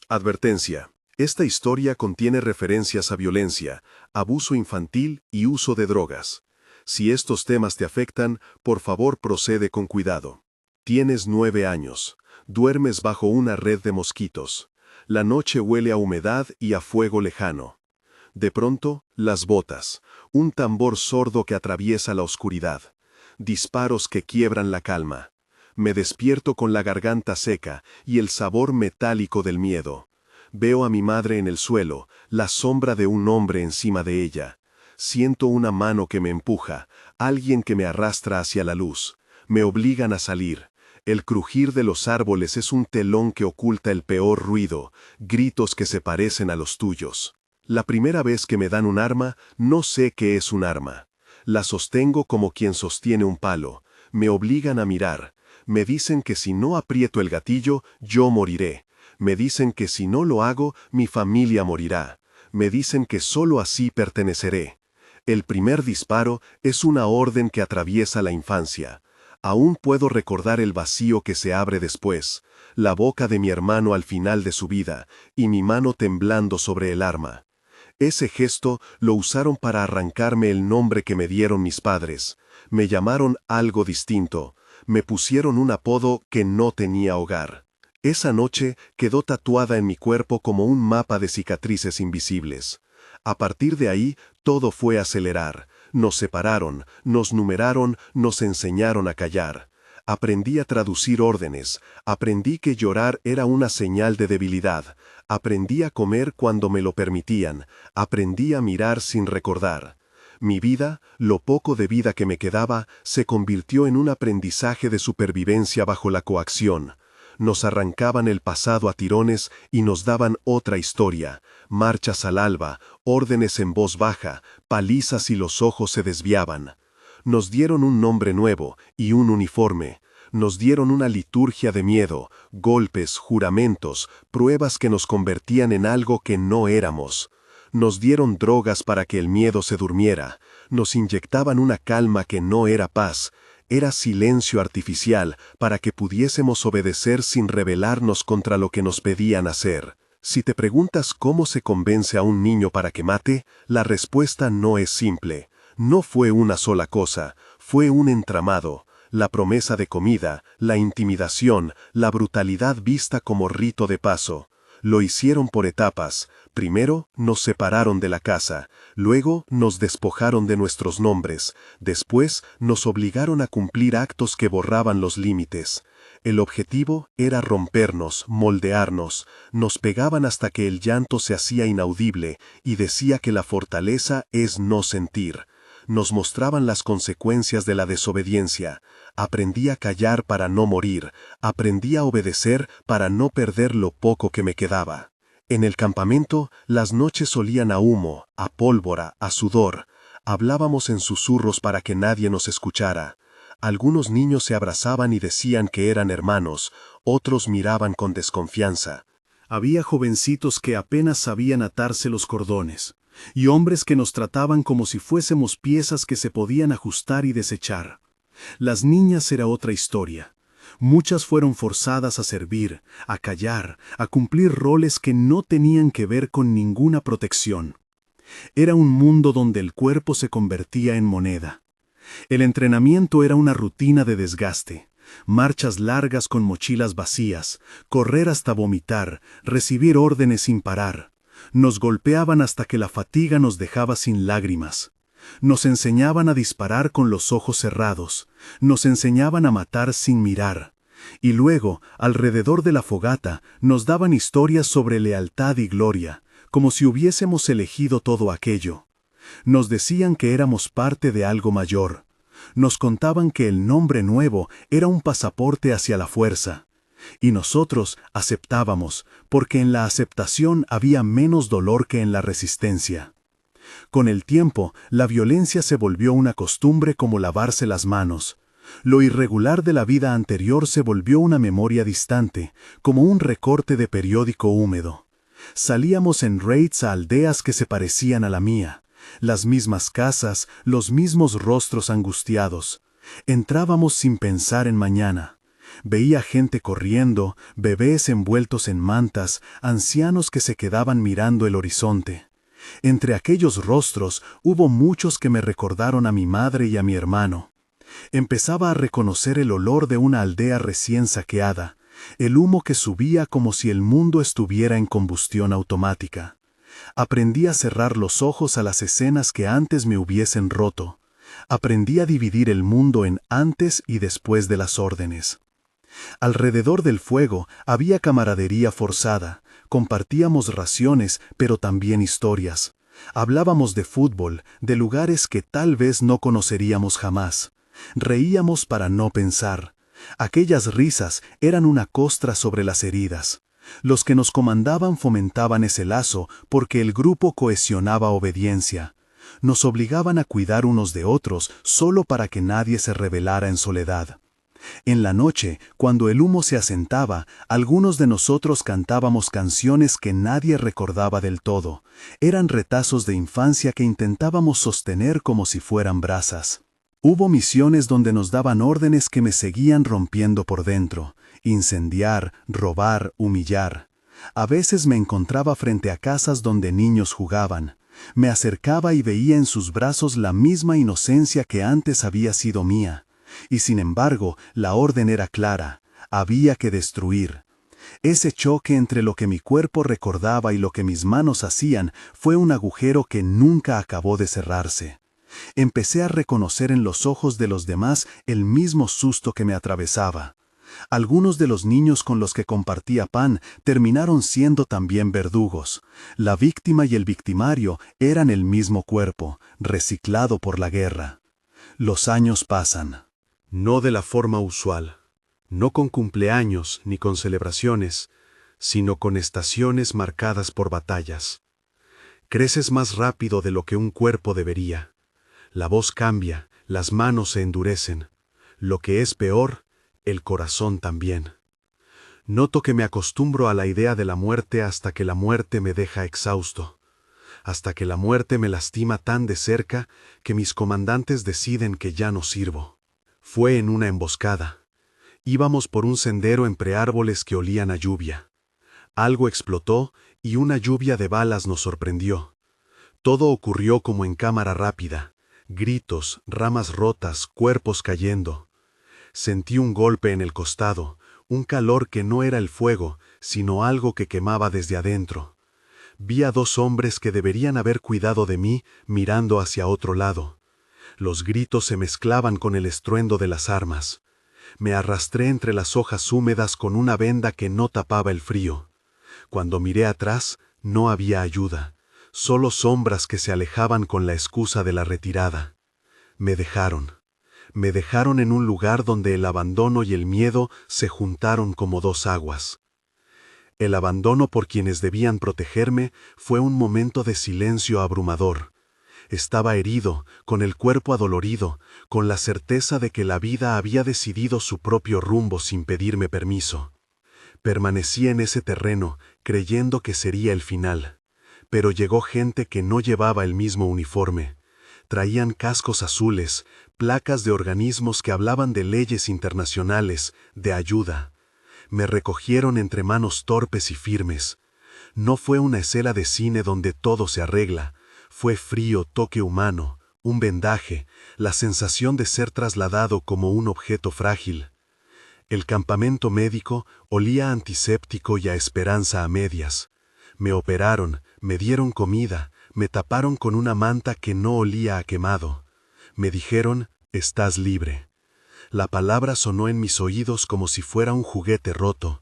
Advertencia. Esta historia contiene referencias a violencia, abuso infantil y uso de drogas. Si estos temas te afectan, por favor procede con cuidado. Tienes 9 años. Duermes bajo una red de mosquitos. La noche huele a humedad y a fuego lejano. De pronto, las botas. Un tambor sordo que atraviesa la oscuridad. Disparos que quiebran la calma. Me despierto con la garganta seca y el sabor metálico del miedo. Veo a mi madre en el suelo, la sombra de un hombre encima de ella. Siento una mano que me empuja, alguien que me arrastra hacia la luz. Me obligan a salir. El crujir de los árboles es un telón que oculta el peor ruido, gritos que se parecen a los tuyos. La primera vez que me dan un arma, no sé qué es un arma. La sostengo como quien sostiene un palo. Me obligan a mirar. Me dicen que si no aprieto el gatillo, yo moriré. Me dicen que si no lo hago, mi familia morirá. Me dicen que solo así perteneceré. El primer disparo es una orden que atraviesa la infancia. Aún puedo recordar el vacío que se abre después, la boca de mi hermano al final de su vida, y mi mano temblando sobre el arma. Ese gesto lo usaron para arrancarme el nombre que me dieron mis padres. Me llamaron algo distinto. Me pusieron un apodo que no tenía hogar. Esa noche quedó tatuada en mi cuerpo como un mapa de cicatrices invisibles. A partir de ahí, todo fue acelerar. Nos separaron, nos numeraron, nos enseñaron a callar. Aprendí a traducir órdenes, aprendí que llorar era una señal de debilidad, aprendí a comer cuando me lo permitían, aprendí a mirar sin recordar. Mi vida, lo poco de vida que me quedaba, se convirtió en un aprendizaje de supervivencia bajo la coacción. Nos arrancaban el pasado a tirones y nos daban otra historia, marchas al alba, órdenes en voz baja, palizas y los ojos se desviaban. Nos dieron un nombre nuevo y un uniforme. Nos dieron una liturgia de miedo, golpes, juramentos, pruebas que nos convertían en algo que no éramos. Nos dieron drogas para que el miedo se durmiera. Nos inyectaban una calma que no era paz. Era silencio artificial para que pudiésemos obedecer sin rebelarnos contra lo que nos pedían hacer. Si te preguntas cómo se convence a un niño para que mate, la respuesta no es simple. No fue una sola cosa, fue un entramado. La promesa de comida, la intimidación, la brutalidad vista como rito de paso. Lo hicieron por etapas. Primero nos separaron de la casa, luego nos despojaron de nuestros nombres, después nos obligaron a cumplir actos que borraban los límites. El objetivo era rompernos, moldearnos, nos pegaban hasta que el llanto se hacía inaudible y decía que la fortaleza es no sentir. Nos mostraban las consecuencias de la desobediencia. Aprendí a callar para no morir, aprendí a obedecer para no perder lo poco que me quedaba. En el campamento, las noches olían a humo, a pólvora, a sudor. Hablábamos en susurros para que nadie nos escuchara. Algunos niños se abrazaban y decían que eran hermanos, otros miraban con desconfianza. Había jovencitos que apenas sabían atarse los cordones, y hombres que nos trataban como si fuésemos piezas que se podían ajustar y desechar. Las niñas era otra historia. Muchas fueron forzadas a servir, a callar, a cumplir roles que no tenían que ver con ninguna protección. Era un mundo donde el cuerpo se convertía en moneda. El entrenamiento era una rutina de desgaste. Marchas largas con mochilas vacías, correr hasta vomitar, recibir órdenes sin parar. Nos golpeaban hasta que la fatiga nos dejaba sin lágrimas. Nos enseñaban a disparar con los ojos cerrados, nos enseñaban a matar sin mirar. Y luego, alrededor de la fogata, nos daban historias sobre lealtad y gloria, como si hubiésemos elegido todo aquello. Nos decían que éramos parte de algo mayor. Nos contaban que el nombre nuevo era un pasaporte hacia la fuerza. Y nosotros aceptábamos, porque en la aceptación había menos dolor que en la resistencia. Con el tiempo, la violencia se volvió una costumbre como lavarse las manos. Lo irregular de la vida anterior se volvió una memoria distante, como un recorte de periódico húmedo. Salíamos en raids a aldeas que se parecían a la mía. Las mismas casas, los mismos rostros angustiados. Entrábamos sin pensar en mañana. Veía gente corriendo, bebés envueltos en mantas, ancianos que se quedaban mirando el horizonte. Entre aquellos rostros hubo muchos que me recordaron a mi madre y a mi hermano. Empezaba a reconocer el olor de una aldea recién saqueada, el humo que subía como si el mundo estuviera en combustión automática. Aprendí a cerrar los ojos a las escenas que antes me hubiesen roto. Aprendí a dividir el mundo en antes y después de las órdenes. Alrededor del fuego había camaradería forzada, compartíamos raciones, pero también historias. Hablábamos de fútbol, de lugares que tal vez no conoceríamos jamás. Reíamos para no pensar. Aquellas risas eran una costra sobre las heridas. Los que nos comandaban fomentaban ese lazo porque el grupo cohesionaba obediencia. Nos obligaban a cuidar unos de otros solo para que nadie se rebelara en soledad. En la noche, cuando el humo se asentaba, algunos de nosotros cantábamos canciones que nadie recordaba del todo. Eran retazos de infancia que intentábamos sostener como si fueran brasas. Hubo misiones donde nos daban órdenes que me seguían rompiendo por dentro: incendiar, robar, humillar. A veces me encontraba frente a casas donde niños jugaban. Me acercaba y veía en sus brazos la misma inocencia que antes había sido mía. Y sin embargo, la orden era clara: había que destruir. Ese choque entre lo que mi cuerpo recordaba y lo que mis manos hacían fue un agujero que nunca acabó de cerrarse. Empecé a reconocer en los ojos de los demás el mismo susto que me atravesaba. Algunos de los niños con los que compartía pan terminaron siendo también verdugos. La víctima y el victimario eran el mismo cuerpo, reciclado por la guerra. Los años pasan. No de la forma usual, no con cumpleaños ni con celebraciones, sino con estaciones marcadas por batallas. Creces más rápido de lo que un cuerpo debería. La voz cambia, las manos se endurecen. Lo que es peor, el corazón también. Noto que me acostumbro a la idea de la muerte hasta que la muerte me deja exhausto. Hasta que la muerte me lastima tan de cerca que mis comandantes deciden que ya no sirvo. Fue en una emboscada. Íbamos por un sendero entre árboles que olían a lluvia. Algo explotó y una lluvia de balas nos sorprendió. Todo ocurrió como en cámara rápida. Gritos, ramas rotas, cuerpos cayendo. Sentí un golpe en el costado, un calor que no era el fuego, sino algo que quemaba desde adentro. Vi a dos hombres que deberían haber cuidado de mí mirando hacia otro lado. Los gritos se mezclaban con el estruendo de las armas. Me arrastré entre las hojas húmedas con una venda que no tapaba el frío. Cuando miré atrás, no había ayuda, solo sombras que se alejaban con la excusa de la retirada. Me dejaron en un lugar donde el abandono y el miedo se juntaron como dos aguas. El abandono por quienes debían protegerme fue un momento de silencio abrumador. Estaba herido, con el cuerpo adolorido, con la certeza de que la vida había decidido su propio rumbo sin pedirme permiso. Permanecí en ese terreno, creyendo que sería el final. Pero llegó gente que no llevaba el mismo uniforme. Traían cascos azules, placas de organismos que hablaban de leyes internacionales, de ayuda. Me recogieron entre manos torpes y firmes. No fue una escena de cine donde todo se arregla. Fue frío toque humano, un vendaje, la sensación de ser trasladado como un objeto frágil. El campamento médico olía a antiséptico y a esperanza a medias. Me operaron, me dieron comida, me taparon con una manta que no olía a quemado. Me dijeron: estás libre. La palabra sonó en mis oídos como si fuera un juguete roto.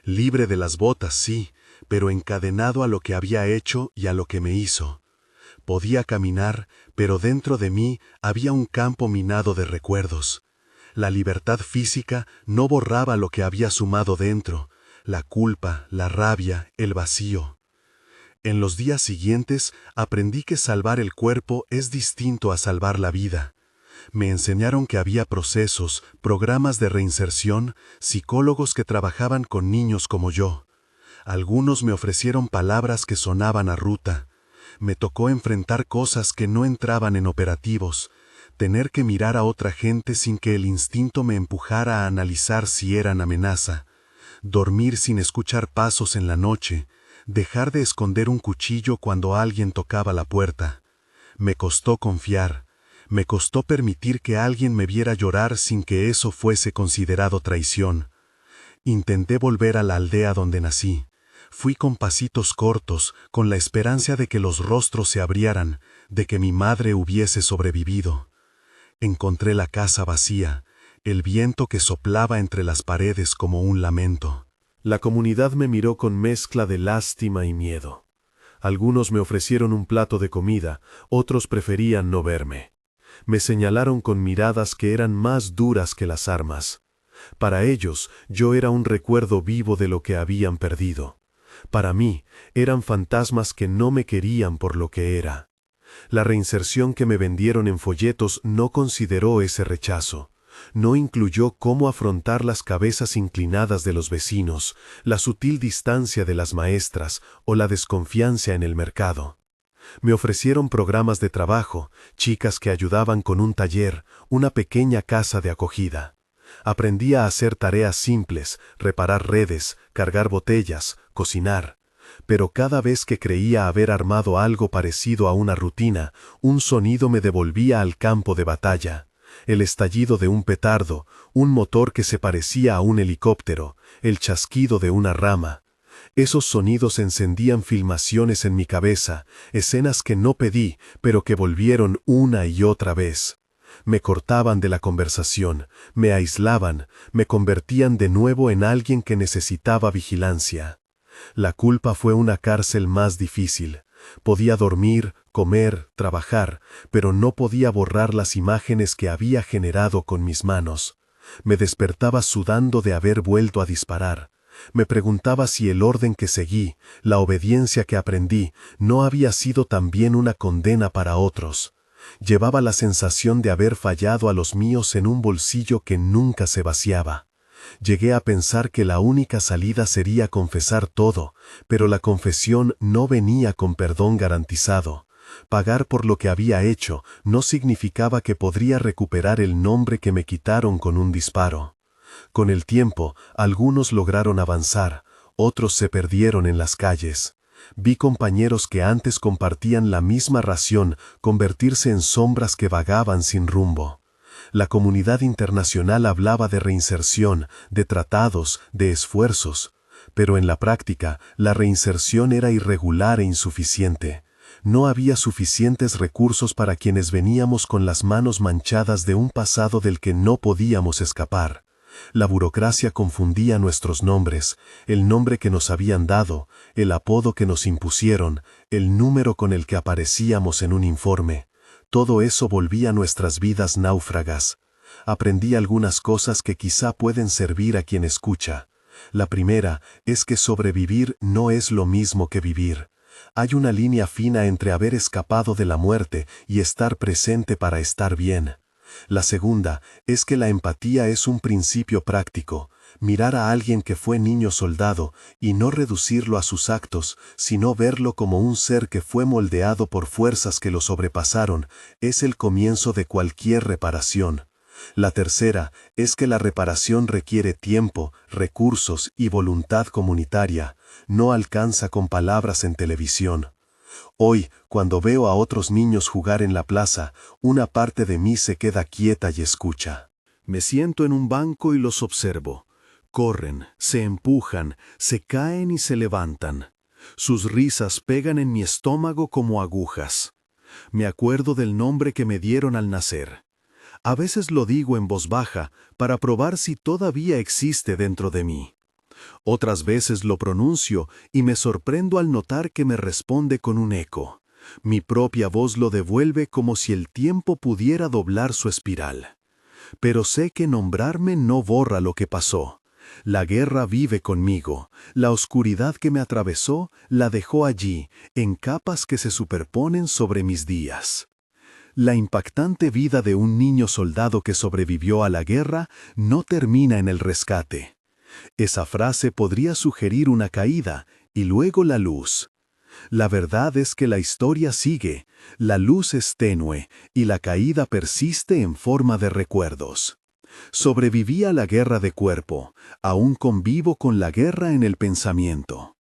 Libre de las botas, sí, pero encadenado a lo que había hecho y a lo que me hizo. Podía caminar, pero dentro de mí había un campo minado de recuerdos. La libertad física no borraba lo que había sumado dentro, la culpa, la rabia, el vacío. En los días siguientes aprendí que salvar el cuerpo es distinto a salvar la vida. Me enseñaron que había procesos, programas de reinserción, psicólogos que trabajaban con niños como yo. Algunos me ofrecieron palabras que sonaban a ruta. Me tocó enfrentar cosas que no entraban en operativos, tener que mirar a otra gente sin que el instinto me empujara a analizar si eran amenaza, dormir sin escuchar pasos en la noche, dejar de esconder un cuchillo cuando alguien tocaba la puerta. Me costó confiar, me costó permitir que alguien me viera llorar sin que eso fuese considerado traición. Intenté volver a la aldea donde nací. Fui con pasitos cortos, con la esperanza de que los rostros se abrieran, de que mi madre hubiese sobrevivido. Encontré la casa vacía, el viento que soplaba entre las paredes como un lamento. La comunidad me miró con mezcla de lástima y miedo. Algunos me ofrecieron un plato de comida, otros preferían no verme. Me señalaron con miradas que eran más duras que las armas. Para ellos, yo era un recuerdo vivo de lo que habían perdido. Para mí, eran fantasmas que no me querían por lo que era. La reinserción que me vendieron en folletos no consideró ese rechazo. No incluyó cómo afrontar las cabezas inclinadas de los vecinos, la sutil distancia de las maestras o la desconfianza en el mercado. Me ofrecieron programas de trabajo, chicas que ayudaban con un taller, una pequeña casa de acogida. Aprendí a hacer tareas simples, reparar redes, cargar botellas, cocinar. Pero cada vez que creía haber armado algo parecido a una rutina, un sonido me devolvía al campo de batalla. El estallido de un petardo, un motor que se parecía a un helicóptero, el chasquido de una rama. Esos sonidos encendían filmaciones en mi cabeza, escenas que no pedí, pero que volvieron una y otra vez. Me cortaban de la conversación, me aislaban, me convertían de nuevo en alguien que necesitaba vigilancia. La culpa fue una cárcel más difícil. Podía dormir, comer, trabajar, pero no podía borrar las imágenes que había generado con mis manos. Me despertaba sudando de haber vuelto a disparar. Me preguntaba si el orden que seguí, la obediencia que aprendí, no había sido también una condena para otros. Llevaba la sensación de haber fallado a los míos en un bolsillo que nunca se vaciaba. Llegué a pensar que la única salida sería confesar todo, pero la confesión no venía con perdón garantizado. Pagar por lo que había hecho no significaba que podría recuperar el nombre que me quitaron con un disparo. Con el tiempo, algunos lograron avanzar, otros se perdieron en las calles. Vi compañeros que antes compartían la misma ración convertirse en sombras que vagaban sin rumbo. La comunidad internacional hablaba de reinserción, de tratados, de esfuerzos, pero en la práctica la reinserción era irregular e insuficiente. No había suficientes recursos para quienes veníamos con las manos manchadas de un pasado del que no podíamos escapar. La burocracia confundía nuestros nombres, el nombre que nos habían dado, el apodo que nos impusieron, el número con el que aparecíamos en un informe. Todo eso volvía nuestras vidas náufragas. Aprendí algunas cosas que quizá pueden servir a quien escucha. La primera es que sobrevivir no es lo mismo que vivir. Hay una línea fina entre haber escapado de la muerte y estar presente para estar bien. La segunda es que la empatía es un principio práctico. Mirar a alguien que fue niño soldado y no reducirlo a sus actos, sino verlo como un ser que fue moldeado por fuerzas que lo sobrepasaron, es el comienzo de cualquier reparación. La tercera es que la reparación requiere tiempo, recursos y voluntad comunitaria. No alcanza con palabras en televisión. Hoy, cuando veo a otros niños jugar en la plaza, una parte de mí se queda quieta y escucha. Me siento en un banco y los observo. Corren, se empujan, se caen y se levantan. Sus risas pegan en mi estómago como agujas. Me acuerdo del nombre que me dieron al nacer. A veces lo digo en voz baja para probar si todavía existe dentro de mí. Otras veces lo pronuncio y me sorprendo al notar que me responde con un eco. Mi propia voz lo devuelve como si el tiempo pudiera doblar su espiral. Pero sé que nombrarme no borra lo que pasó. La guerra vive conmigo. La oscuridad que me atravesó la dejó allí, en capas que se superponen sobre mis días. La impactante vida de un niño soldado que sobrevivió a la guerra no termina en el rescate. Esa frase podría sugerir una caída y luego la luz. La verdad es que la historia sigue, la luz es tenue y la caída persiste en forma de recuerdos. Sobreviví a la guerra de cuerpo, aún convivo con la guerra en el pensamiento.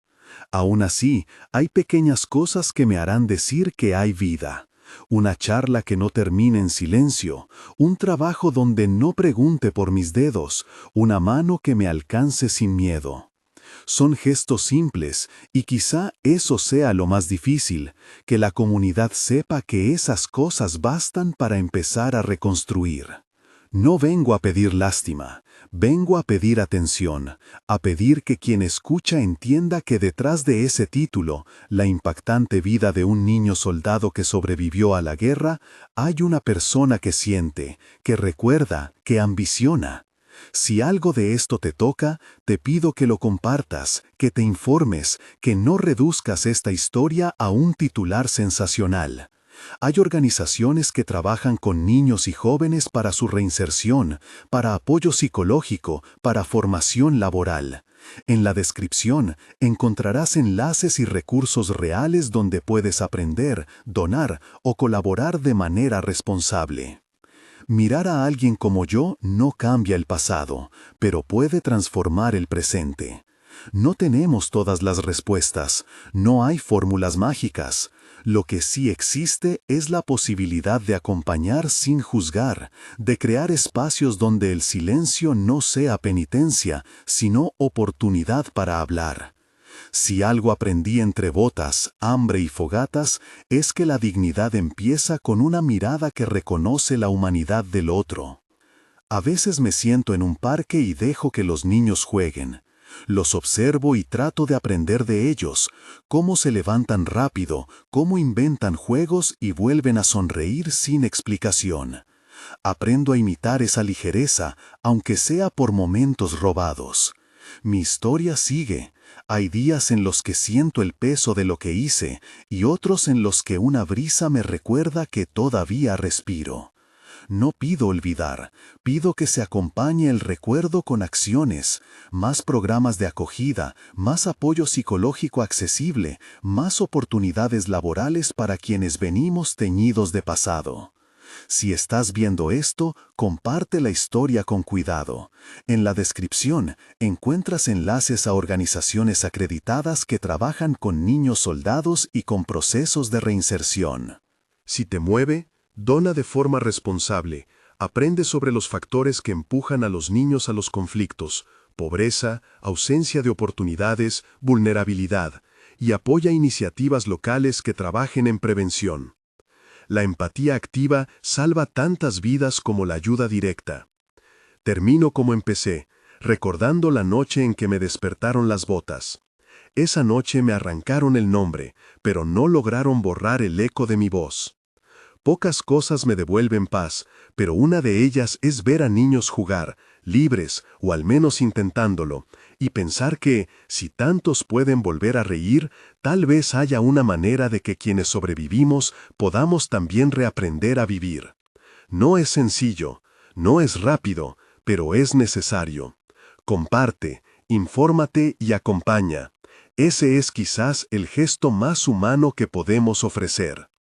Aún así, hay pequeñas cosas que me harán decir que hay vida. Una charla que no termine en silencio, un trabajo donde no pregunte por mis dedos, una mano que me alcance sin miedo. Son gestos simples y quizá eso sea lo más difícil, que la comunidad sepa que esas cosas bastan para empezar a reconstruir. No vengo a pedir lástima, vengo a pedir atención, a pedir que quien escucha entienda que detrás de ese título, la impactante vida de un niño soldado que sobrevivió a la guerra, hay una persona que siente, que recuerda, que ambiciona. Si algo de esto te toca, te pido que lo compartas, que te informes, que no reduzcas esta historia a un titular sensacional. Hay organizaciones que trabajan con niños y jóvenes para su reinserción, para apoyo psicológico, para formación laboral. En la descripción encontrarás enlaces y recursos reales donde puedes aprender, donar o colaborar de manera responsable. Mirar a alguien como yo no cambia el pasado, pero puede transformar el presente. No tenemos todas las respuestas, no hay fórmulas mágicas. Lo que sí existe es la posibilidad de acompañar sin juzgar, de crear espacios donde el silencio no sea penitencia, sino oportunidad para hablar. Si algo aprendí entre botas, hambre y fogatas, es que la dignidad empieza con una mirada que reconoce la humanidad del otro. A veces me siento en un parque y dejo que los niños jueguen. Los observo y trato de aprender de ellos, cómo se levantan rápido, cómo inventan juegos y vuelven a sonreír sin explicación. Aprendo a imitar esa ligereza, aunque sea por momentos robados. Mi historia sigue. Hay días en los que siento el peso de lo que hice y otros en los que una brisa me recuerda que todavía respiro. No pido olvidar, pido que se acompañe el recuerdo con acciones, más programas de acogida, más apoyo psicológico accesible, más oportunidades laborales para quienes venimos teñidos de pasado. Si estás viendo esto, comparte la historia con cuidado. En la descripción encuentras enlaces a organizaciones acreditadas que trabajan con niños soldados y con procesos de reinserción. Si te mueve, dona de forma responsable. Aprende sobre los factores que empujan a los niños a los conflictos, pobreza, ausencia de oportunidades, vulnerabilidad, y apoya iniciativas locales que trabajen en prevención. La empatía activa salva tantas vidas como la ayuda directa. Termino como empecé, recordando la noche en que me despertaron las botas. Esa noche me arrancaron el nombre, pero no lograron borrar el eco de mi voz. Pocas cosas me devuelven paz, pero una de ellas es ver a niños jugar, libres o al menos intentándolo, y pensar que, si tantos pueden volver a reír, tal vez haya una manera de que quienes sobrevivimos podamos también reaprender a vivir. No es sencillo, no es rápido, pero es necesario. Comparte, infórmate y acompaña. Ese es quizás el gesto más humano que podemos ofrecer.